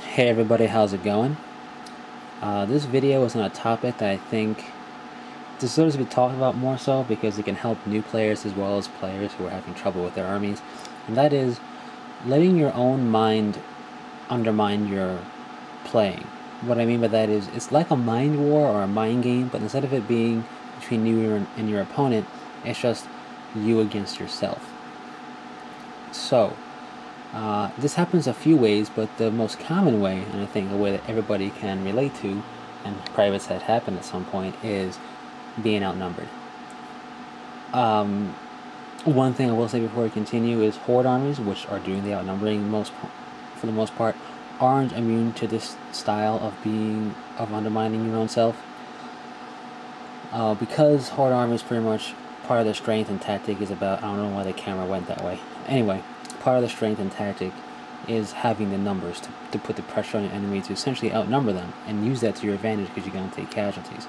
Hey everybody, how's it going? This video is on a topic that I think deserves to be talked about more so because it can help new players as well as players who are having trouble with their armies, and that is letting your own mind undermine your playing. What I mean by that is it's like a mind war or a mind game, but instead of it being between you and your opponent, it's just you against yourself. So, this happens a few ways, but the most common way, and I think a way that everybody can relate to, and privates had happened at some point, is being outnumbered. One thing I will say before we continue is horde armies, which are doing the outnumbering for the most part, aren't immune to this style of undermining your own self. Because horde armies pretty much part of their strength and tactic is about, I don't know why the camera went that way. Anyway, part of the strength and tactic is having the numbers to put the pressure on your enemy to essentially outnumber them and use that to your advantage because you're going to take casualties.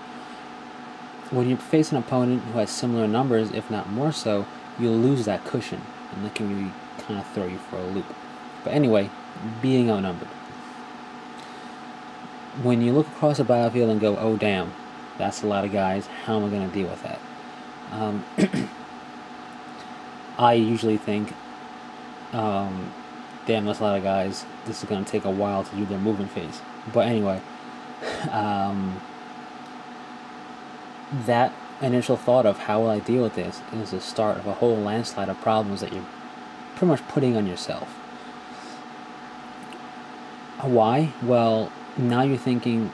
When you face an opponent who has similar numbers, if not more so, you'll lose that cushion, and that can really kind of throw you for a loop. But anyway, being outnumbered. When you look across the battlefield and go, oh damn, that's a lot of guys, how am I going to deal with that? I usually think, damn, that's a lot of guys, this is going to take a while to do their movement phase. But anyway, that initial thought of how will I deal with this is the start of a whole landslide of problems that you're pretty much putting on yourself. Why? Well, now you're thinking,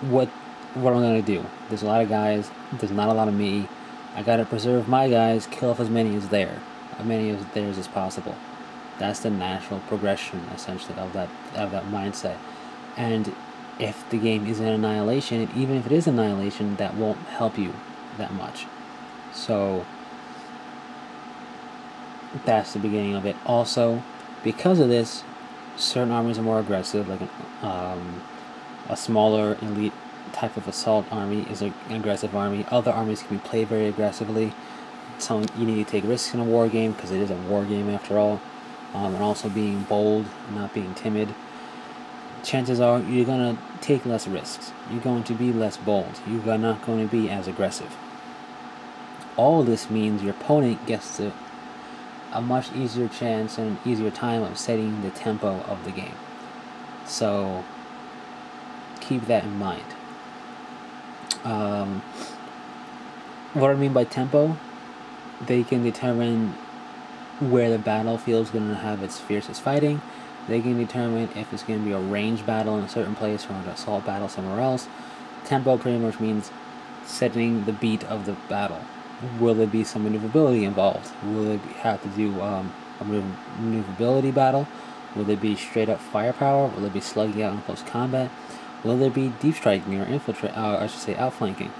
what am I going to do? There's a lot of guys, there's not a lot of me, I gotta preserve my guys, kill off as many as theirs as possible. That's the natural progression, essentially, of that mindset. And if the game isn't annihilation, and even if it is annihilation, that won't help you that much. So that's the beginning of it. Also, because of this, certain armies are more aggressive, like a smaller elite type of assault army is an aggressive army. Other armies can be played very aggressively. You need to take risks in a war game because it is a war game after all, and also being bold, not being timid. Chances are you're going to take less risks. You're going to be less bold. You're not going to be as aggressive. All this means your opponent gets a much easier chance and an easier time of setting the tempo of the game. So keep that in mind. What I mean by tempo, they can determine where the battlefield is going to have its fiercest fighting. They can determine if it's going to be a range battle in a certain place or an assault battle somewhere else. Tempo pretty much means setting the beat of the battle. Will there be some maneuverability involved? Will they have to do a maneuverability battle? Will there be straight up firepower? Will there be slugging out in close combat? Will there be deep striking or outflanking?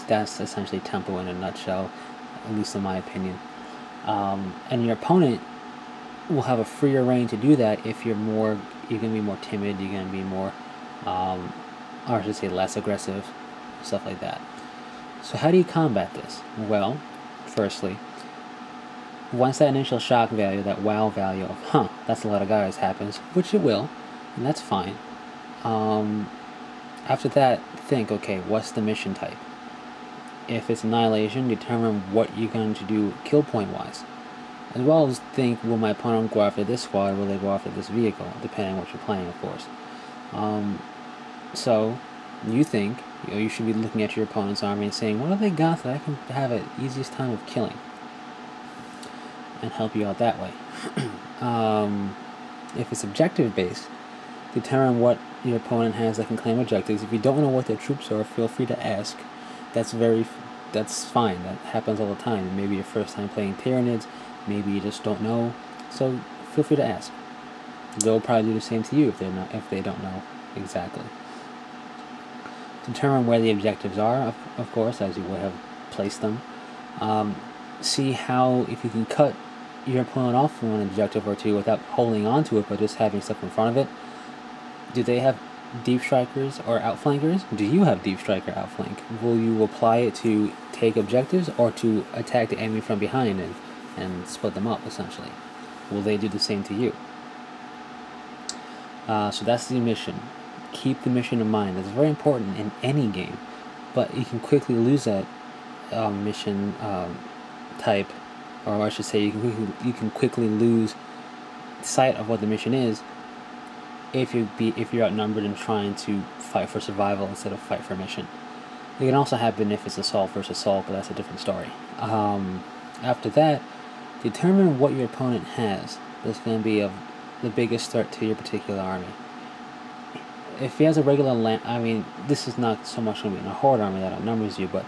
That's essentially tempo in a nutshell, at least in my opinion. And your opponent will have a freer reign to do that if you're going to be more timid, you're going to be more, less aggressive, stuff like that. So how do you combat this? Well, firstly, once that initial shock value, that wow value of, that's a lot of guys happens, which it will, and that's fine. After that, think, okay, what's the mission type? If it's annihilation, determine what you're going to do kill point wise. As well as think, will my opponent go after this squad, or will they go after this vehicle, depending on what you're playing, of course. So, you think, you should be looking at your opponent's army and saying, what have they got that I can have an easiest time of killing? And help you out that way. If it's objective based, determine what your opponent has that can claim objectives. If you don't know what their troops are, feel free to ask. That's fine. That happens all the time. Maybe your first time playing Tyranids, maybe you just don't know. So feel free to ask. They'll probably do the same to you if they don't know exactly. Determine where the objectives are, of course, as you would have placed them. See if you can cut your opponent off from an objective or two without holding on to it, but just having stuff in front of it. Do they have deep strikers or outflankers? Do you have deep striker outflank? Will you apply it to take objectives or to attack the enemy from behind and split them up, essentially? Will they do the same to you? So that's the mission. Keep the mission in mind. It's very important in any game, but you can quickly lose that mission type, or I should say, you can quickly lose sight of what the mission is if you're outnumbered and trying to fight for survival instead of fight for mission. It can also happen if it's assault versus assault, but that's a different story. After that, determine what your opponent has that's going to be of the biggest threat to your particular army. If he has a regular land, I mean, this is not so much going to be in a horde army that outnumbers you, but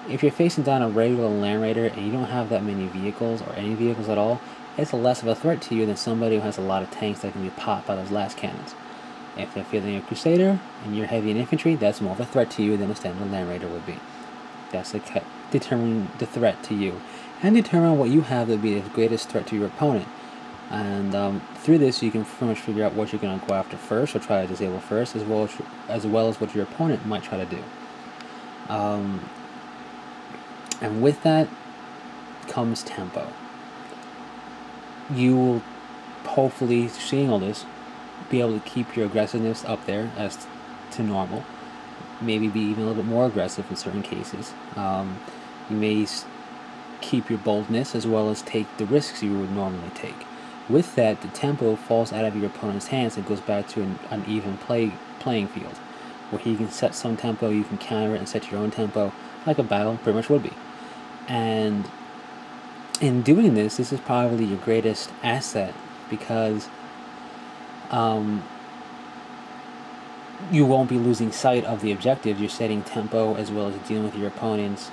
if you're facing down a regular land raider and you don't have that many vehicles or any vehicles at all, it's less of a threat to you than somebody who has a lot of tanks that can be popped by those last cannons. If they're fielding a crusader and you're heavy in infantry, that's more of a threat to you than a standard land raider would be. That's determine the threat to you, and determine what you have that would be the greatest threat to your opponent. And through this, you can pretty much figure out what you're going to go after first, or try to disable first, as well as what your opponent might try to do. And with that comes tempo. You will, hopefully, seeing all this, be able to keep your aggressiveness up there as to normal. Maybe be even a little bit more aggressive in certain cases. You may keep your boldness as well as take the risks you would normally take. With that, the tempo falls out of your opponent's hands and goes back to an even playing field, where he can set some tempo, you can counter it and set your own tempo, like a battle pretty much would be. And in doing this is probably your greatest asset, because you won't be losing sight of the objective. You're setting tempo as well as dealing with your opponent's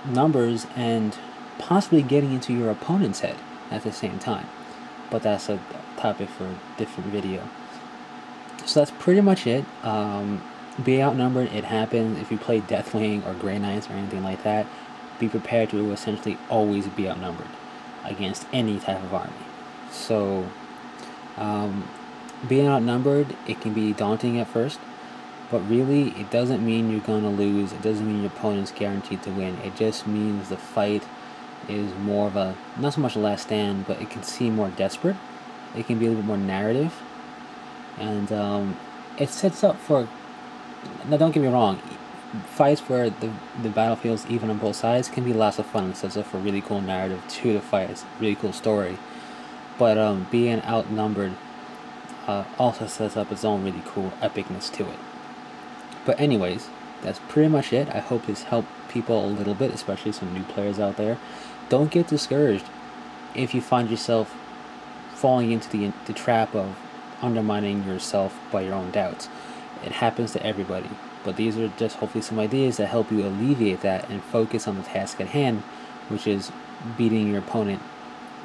numbers and possibly getting into your opponent's head at the same time. But that's a topic for a different video. So that's pretty much it. Being outnumbered, it happens. If you play Deathwing or Grey Knights or anything like that, be prepared to essentially always be outnumbered against any type of army. So being outnumbered, it can be daunting at first, but really it doesn't mean you're going to lose. It doesn't mean your opponent's guaranteed to win. It just means the fight is more of a, not so much a last stand, but it can seem more desperate. It can be a little bit more narrative, and it sets up for, now don't get me wrong, fights where the battlefield's even on both sides can be lots of fun and sets up for a really cool narrative to the fight. It's a really cool story. But being outnumbered also sets up its own really cool epicness to it. But anyways, that's pretty much it. I hope this helped people a little bit, especially some new players out there. Don't get discouraged if you find yourself falling into the trap of undermining yourself by your own doubts. It happens to everybody. But these are just hopefully some ideas that help you alleviate that and focus on the task at hand, which is beating your opponent.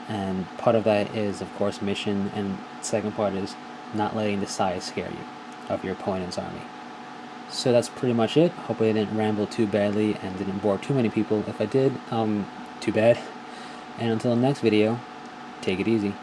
And part of that is, of course, mission, and the second part is not letting the size scare you of your opponent's army. So that's pretty much it. Hopefully I didn't ramble too badly and didn't bore too many people. If I did, too bad. And until the next video, take it easy.